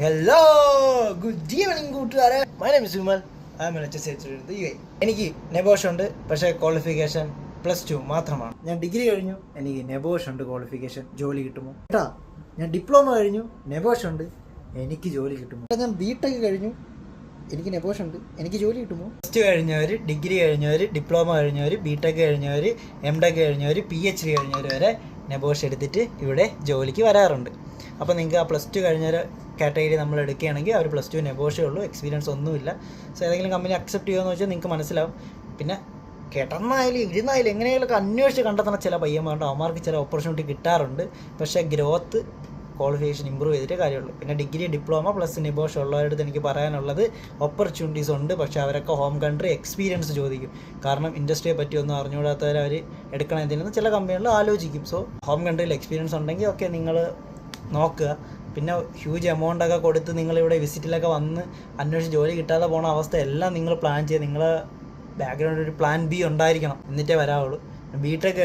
Hello good evening കൂട്ടുകാരെ. My name is Vimal. I am എനിക്ക് NEBOSH ഉണ്ട്, പക്ഷേ ക്വാളിഫിക്കേഷൻ +2 മാത്രമാണ്. ഞാൻ ഡിഗ്രി കഴിഞ്ഞു, എനിക്ക് നെബോഷ് ഉണ്ട് ക്വാളിഫിക്കേഷൻ, ജോലി കിട്ടുമോ കേട്ടാ. ഞാൻ ഡിപ്ലോമ കഴിഞ്ഞു, നെബോഷ് ഉണ്ട്, എനിക്ക് ജോലി കിട്ടുമോ. ഞാൻ ബിടെക് കഴിഞ്ഞു, എനിക്ക് നെബോഷ് ഉണ്ട്, എനിക്ക് ജോലി കിട്ടുമോ. +2 കഴിഞ്ഞവർ, ഡിഗ്രി കഴിഞ്ഞവർ, ഡിപ്ലോമ കഴിഞ്ഞവർ, ബിടെക് കഴിഞ്ഞവർ, എംടെക് കഴിഞ്ഞവർ, PhD കഴിഞ്ഞവർ വരെ നെബോഷ് എടുത്തിട്ട് ഇവിടെ ജോലിക്ക് വരാറുണ്ട്. അപ്പോൾ നിങ്ങൾക്ക് ആ +2 കഴിഞ്ഞൊരു കാറ്റഗറി നമ്മൾ എടുക്കുകയാണെങ്കിൽ അവർ +2 നെബോഷേ ഉള്ളൂ, എക്സ്പീരിയൻസ് ഒന്നുമില്ല. സോ ഏതെങ്കിലും കമ്പനി അക്സെപ്റ്റ് ചെയ്യുമെന്ന് വെച്ചാൽ നിങ്ങൾക്ക് മനസ്സിലാവും. പിന്നെ കിടന്നായാലും ഇരുന്നായാലും എങ്ങനെയെങ്കിലുമൊക്കെ അന്വേഷിച്ച് കണ്ടെത്തുന്ന ചില പയ്യന്മാരുണ്ട്, അവന്മാർക്ക് ചില ഓപ്പർച്യൂണിറ്റി കിട്ടാറുണ്ട്. പക്ഷേ ഗ്രോത്ത് ക്വാളിഫിക്കേഷൻ ഇമ്പ്രൂവ് ചെയ്തിട്ടേ കാര്യമുള്ളൂ. പിന്നെ ഡിഗ്രി, ഡിപ്ലോമ പ്ലസ് നെബോഷ് ഉള്ളവരുടെ എനിക്ക് പറയാനുള്ളത് ഓപ്പർച്യൂണിറ്റീസ് ഉണ്ട്, പക്ഷേ അവരൊക്കെ ഹോം കൺട്രി എക്സ്പീരിയൻസ് ചോദിക്കും. കാരണം ഇൻഡസ്ട്രിയെ പറ്റി ഒന്നും അറിഞ്ഞുകൂടാത്തവർ അവർ എടുക്കണം എന്തിനെന്ന് ചില കമ്പനികളിൽ ആലോചിക്കും. സോ ഹോം കൺട്രിയിൽ എക്സ്പീരിയൻസ് ഉണ്ടെങ്കിൽ ഓക്കെ നിങ്ങൾ നോക്കുക. പിന്നെ ഹ്യൂജ് എമൗണ്ടൊക്കെ കൊടുത്ത് നിങ്ങളിവിടെ വിസിറ്റിലൊക്കെ വന്ന് അന്വേഷിച്ച് ജോലി കിട്ടാതെ പോകുന്ന അവസ്ഥ എല്ലാം നിങ്ങൾ പ്ലാൻ ചെയ്യുക. നിങ്ങളെ ബാക്ക്ഗ്രൗണ്ടിൽ ഒരു പ്ലാൻ ബി ഉണ്ടായിരിക്കണം, എന്നിട്ടേ വരാവുള്ളൂ. ബിടെക്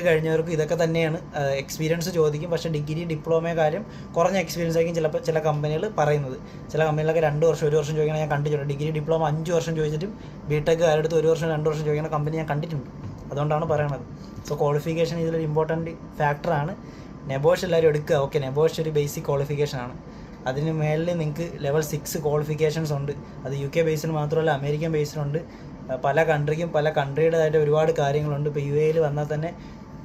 കഴിഞ്ഞവർക്ക് ഇതൊക്കെ തന്നെയാണ്, എക്സ്പീരിയൻസ് ചോദിക്കും. പക്ഷേ ഡിഗ്രി, ഡിപ്ലോമ കാര്യം കുറഞ്ഞ എക്സ്പീരിയൻസ് ആയിരിക്കും ചിലപ്പോൾ ചില കമ്പനികൾ പറയുന്നത്. ചില കമ്പനികളൊക്കെ 2 വർഷം 1 വർഷം ചോദിക്കണം ഞാൻ കണ്ടിട്ടുണ്ട്. ഡിഗ്രി, ഡിപ്ലോമ 5 വർഷം ചോദിച്ചിട്ടും ബിടെക് ആരുടെ 1 വർഷം 2 വർഷം ചോദിക്കുന്ന കമ്പനി ഞാൻ കണ്ടിട്ടുണ്ട്. അതുകൊണ്ടാണ് പറയണത്. സോ ക്വാളിഫിക്കേഷൻ ഇതിലൊരു ഇമ്പോർട്ടൻറ്റ് ഫാക്ടറാണ്. നെബോഷ് എല്ലാവരും എടുക്കുക. ഓക്കെ, നെബോഷ് ഒരു ബേസിക് ക്വാളിഫിക്കേഷനാണ്. അതിന് മേളിൽ നിങ്ങൾക്ക് ലെവൽ 6 ക്വാളിഫിക്കേഷൻസ് ഉണ്ട്. അത് UK ബേസിന് മാത്രമല്ല, അമേരിക്കൻ ബേസിനുണ്ട്. പല കൺട്രിക്കും പല കൺട്രിയുടേതായിട്ട് ഒരുപാട് കാര്യങ്ങളുണ്ട്. ഇപ്പോൾ UAE വന്നാൽ തന്നെ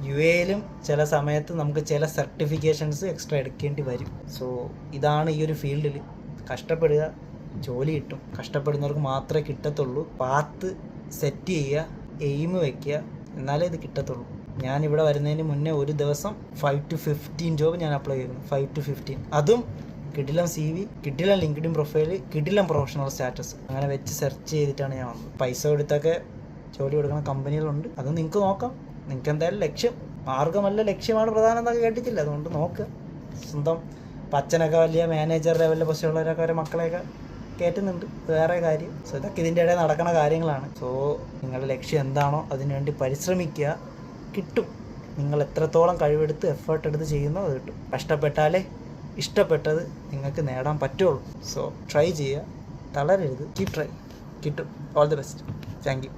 UAE ചില സമയത്ത് നമുക്ക് ചില സർട്ടിഫിക്കേഷൻസ് എക്സ്ട്രാ എടുക്കേണ്ടി വരും. സോ ഇതാണ് ഈ ഒരു ഫീൽഡിൽ. കഷ്ടപ്പെടുക, ജോലി കിട്ടും. കഷ്ടപ്പെടുന്നവർക്ക് മാത്രമേ കിട്ടത്തുള്ളൂ. പാത്ത് സെറ്റ് ചെയ്യുക, എയിം വയ്ക്കുക, എന്നാലേ ഇത് കിട്ടത്തുള്ളൂ. ഞാനിവിടെ വരുന്നതിന് മുന്നേ ഒരു ദിവസം 5 to 15 ജോബ് ഞാൻ അപ്ലൈ ചെയ്തിരുന്നു. 5 to 15, അതും കിടിലം CV, കിടിലം ലിങ്ക്ഡിൻ പ്രൊഫൈൽ, കിടിലം പ്രൊഫഷണൽ സ്റ്റാറ്റസ്, അങ്ങനെ വെച്ച് സെർച്ച് ചെയ്തിട്ടാണ് ഞാൻ വന്നത്. പൈസ കൊടുത്തൊക്കെ ജോലി കൊടുക്കുന്ന കമ്പനികളുണ്ട്, അത് നിങ്ങൾക്ക് നോക്കാം. നിങ്ങൾക്ക് എന്തായാലും ലക്ഷ്യം മാർഗമല്ല ലക്ഷ്യമാണ് പ്രധാനം എന്നൊക്കെ കേട്ടിട്ടില്ല. അതുകൊണ്ട് നോക്കുക. സ്വന്തം അച്ഛനൊക്കെ വലിയ മാനേജർ ലെവലിലെ പൊസിഷനുള്ളവരൊക്കെ അവരെ മക്കളെയൊക്കെ കയറ്റുന്നുണ്ട്, വേറെ കാര്യം. സോ ഇതൊക്കെ ഇതിൻ്റെ ഇടയിൽ നടക്കുന്ന കാര്യങ്ങളാണ്. സോ നിങ്ങളുടെ ലക്ഷ്യം എന്താണോ അതിനുവേണ്ടി പരിശ്രമിക്കുക, കിട്ടും. നിങ്ങൾ എത്രത്തോളം കഴിവെടുത്ത് എഫേർട്ട് എടുത്ത് ചെയ്യുന്നോ അത് കിട്ടും. കഷ്ടപ്പെട്ടാലേ ഇഷ്ടപ്പെട്ടത് നിങ്ങൾക്ക് നേടാൻ പറ്റുള്ളൂ. സോ ട്രൈ ചെയ്യുക, തളരരുത്, കീപ് ട്രൈ, കിട്ടും. All the best. Thank you.